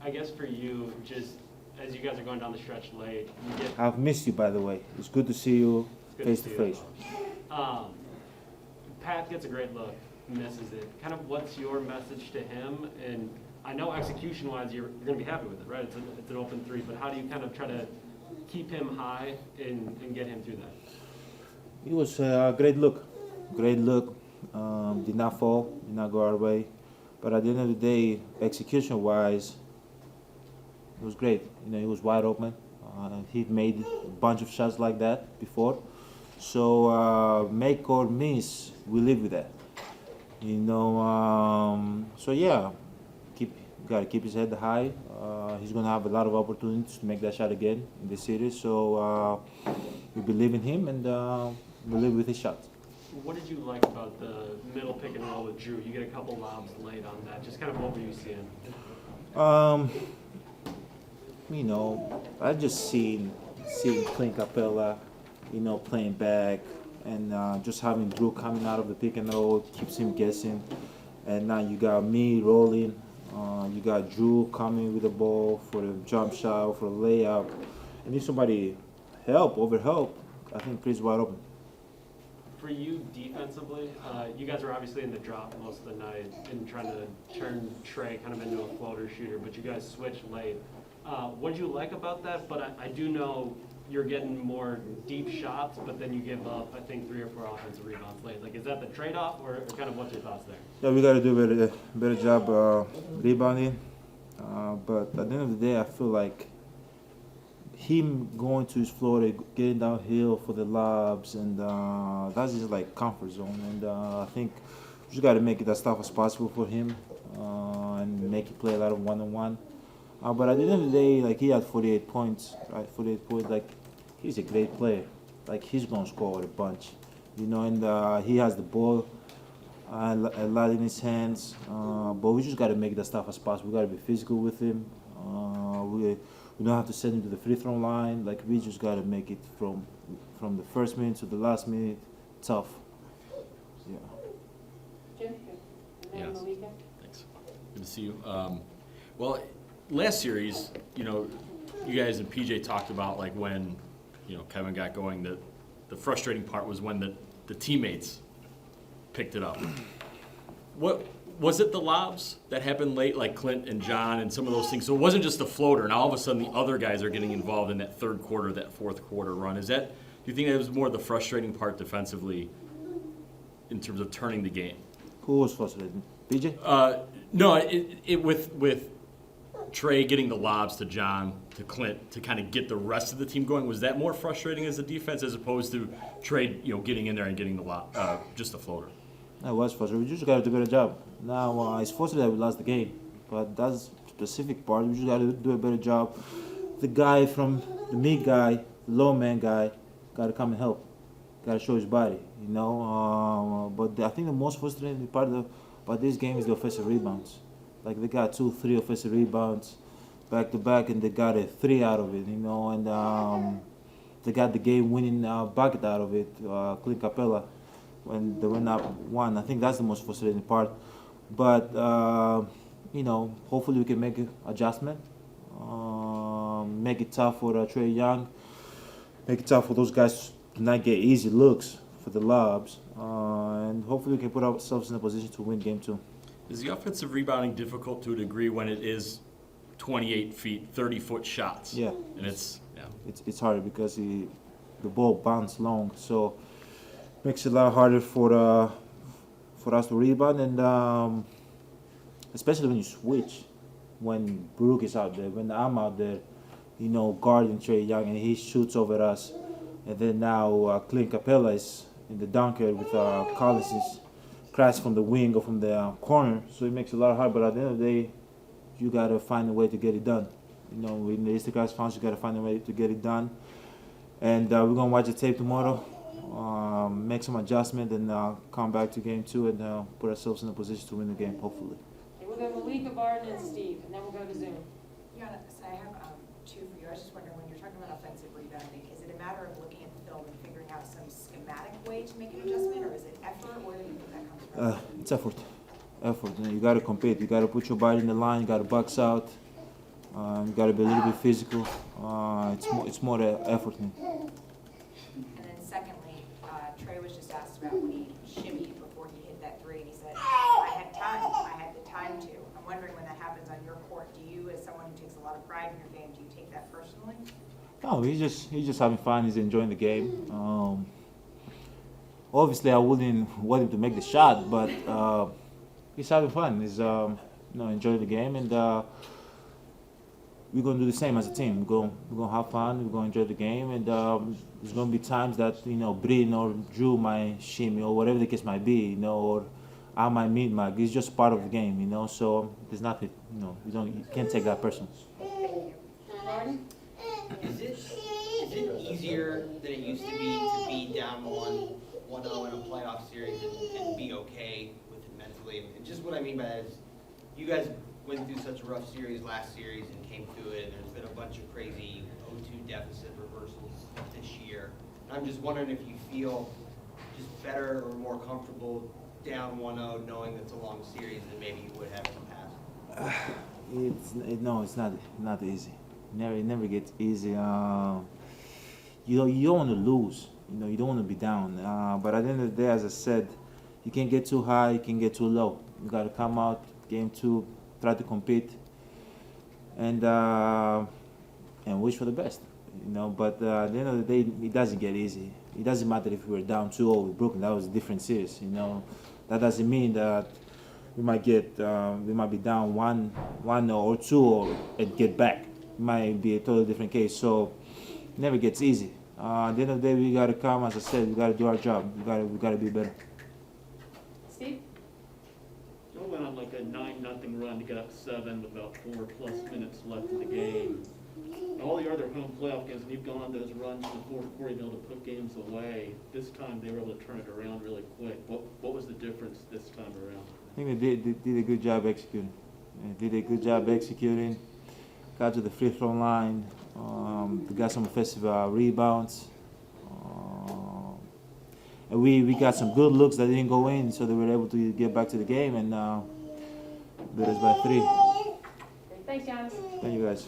I guess for you, just as you guys are going down the stretch late, you get I've missed you, by the way. It's good to see you good face to to see you. face. Pat gets a great look, misses it. Kind of what's your message to him? And I know execution-wise, you're going to be happy with it, right? It's an open three, but how do you kind of try to keep him high and get him through that? It was a great look. Great look. Did not fall, did not go our way. But at the end of the day, execution-wise, it was great. You know, he was wide open. He made a bunch of shots like that before. So make or miss, we live with that. You know, so yeah, gotta keep his head high. He's gonna have a lot of opportunities to make that shot again in this series. So we believe in him and we live with his shot. What did you like about the middle pick and roll with Drew? You get a couple lobs late on that. Just kind of what were you seeing? You know, I just seeing Clint Capella, you know, playing back and just having Drew coming out of the pick and roll keeps him guessing. And now you got me rolling. You got Drew coming with the ball for the jump shot, for the layup. And if somebody overhelp, I think Chris wide open. For you defensively, you guys were obviously in the drop most of the night and trying to turn Trey kind of into a floater shooter, but you guys switched late. What did you like about that? But I do know you're getting more deep shots, but then you give up, I think, 3 or 4 offensive rebounds late. Like, is that the trade-off, or kind of what's your thoughts there? Yeah, we got to do a better job rebounding. But at the end of the day, I feel like him going to his floor, getting downhill for the lobs, and that's just like comfort zone. And I think we just got to make it as tough as possible for him and make him play a lot of one-on-one. But at the end of the day, like he had 48 points, right? 48 points. Like he's a great player. Like he's gonna score a bunch, you know. And he has the ball a lot in his hands. But we just gotta make it as tough as possible. We gotta be physical with him. We don't have to send him to the free throw line. Like we just gotta make it from the first minute to the last minute tough. Yeah. Jim? Yes. Malika? Thanks. Good to see you. Well, last series, you know, you guys and PJ talked about like when, you know, Kevin got going. The frustrating part was when the teammates picked it up. What was it? The lobs that happened late, like Clint and John, and some of those things. So it wasn't just the floater. Now all of a sudden the other guys are getting involved in that third quarter, that fourth quarter run. Do you think that was more the frustrating part defensively in terms of turning the game? Who was frustrated? PJ? No, it with Trey getting the lobs to John, to Clint, to kind of get the rest of the team going. Was that more frustrating as a defense as opposed to Trey, you know, getting in there and getting the just the floater? It was frustrating. We just got to do a better job. Now, it's frustrating that we lost the game, but that's a specific part. We just got to do a better job. The guy from the mid guy, the low man guy, got to come and help. Got to show his body, you know. But I think the most frustrating part about this game is the offensive rebounds. Like they got 2-3 offensive rebounds back to back, and they got a 3 out of it, you know. And they got the game-winning bucket out of it, Clint Capella, when they went up 1. I think that's the most frustrating part. But you know, hopefully we can make an adjustment, make it tough for Trey Young, make it tough for those guys to not get easy looks for the lobs, and hopefully we can put ourselves in a position to win game 2. Is the offensive rebounding difficult to a degree when it is 28 feet, 30-foot shots? Yeah. And it's It's harder because the ball bounces long, so makes it a lot harder for us to rebound, and especially when you switch, when Brooke is out there, when I'm out there, you know, guarding Trey Young, and he shoots over us, and then now Clint Capella is in the dunker with Collins's crash from the wing or from the corner, so it makes it a lot hard. But at the end of the day, you gotta find a way to get it done. You know, in the Eastern Conference Finals, you gotta find a way to get it done. And we're gonna watch the tape tomorrow, make some adjustment, and come back to game 2 and put ourselves in a position to win the game, hopefully. Okay, we'll go Malika, Barton, and Steve, and then we'll go to Zoom. Giannis, I have 2 for you. I was just wondering, when you're talking about offensive rebounding, is it a matter of looking at the film and figuring out some schematic way to make an adjustment, or is it effort? Where do you think that comes from? It's effort. You know, you gotta compete. You gotta put your body in the line. You gotta box out. You got to be a little bit physical. It's more the effort thing. And then secondly, Trey was just asked about when he shimmied before he hit that three, and he said, I had time, I had the time to. I'm wondering when that happens on your court, do you, as someone who takes a lot of pride in your game, do you take that personally? No, he's just having fun. He's enjoying the game. Obviously, I wouldn't want him to make the shot, but he's having fun. He's enjoying the game, and we're gonna do the same as a team. We're gonna have fun. We're gonna enjoy the game, and there's gonna be times that Bryn or Drew might shimmy or whatever the case might be, or I might meet Mike. It's just part of the game, So there's nothing, you can't take that personal. Martin? Is it easier than it used to be down 1-0 in a playoff series and be okay with it mentally? And just what I mean by that is, you guys went through such a rough series last series and came through it, and there's been a bunch of crazy 0-2 deficit reversals this year. And I'm just wondering if you feel just better or more comfortable down 1-0 knowing that's a long series than maybe you would have in the past. It's not easy. It never gets easy. You don't want to lose. You don't want to be down. But at the end of the day, as I said, you can't get too high, you can't get too low. You got to come out game 2, try to compete, and wish for the best. But at the end of the day, it doesn't get easy. It doesn't matter if we were down 2-0 with Brooklyn. That was a different series. That doesn't mean that we might be down 1-0 or 2-0 and get back. It might be a totally different case. So it never gets easy. At the end of the day, we got to come. As I said, we got to do our job. We got to be better. Steve? Y'all went on like a 9-0 run to get up 7 with about 4+ minutes left in the game. And all the other home playoff games, and you've gone on those runs in the fourth quarter, you've been able to put games away. This time they were able to turn it around really quick. What was the difference this time around? I think they did a good job executing. Got to the free throw line. They got some offensive rebounds. And we got some good looks that didn't go in, so they were able to get back to the game and beat us by 3. Thanks, Giannis. Thank you guys.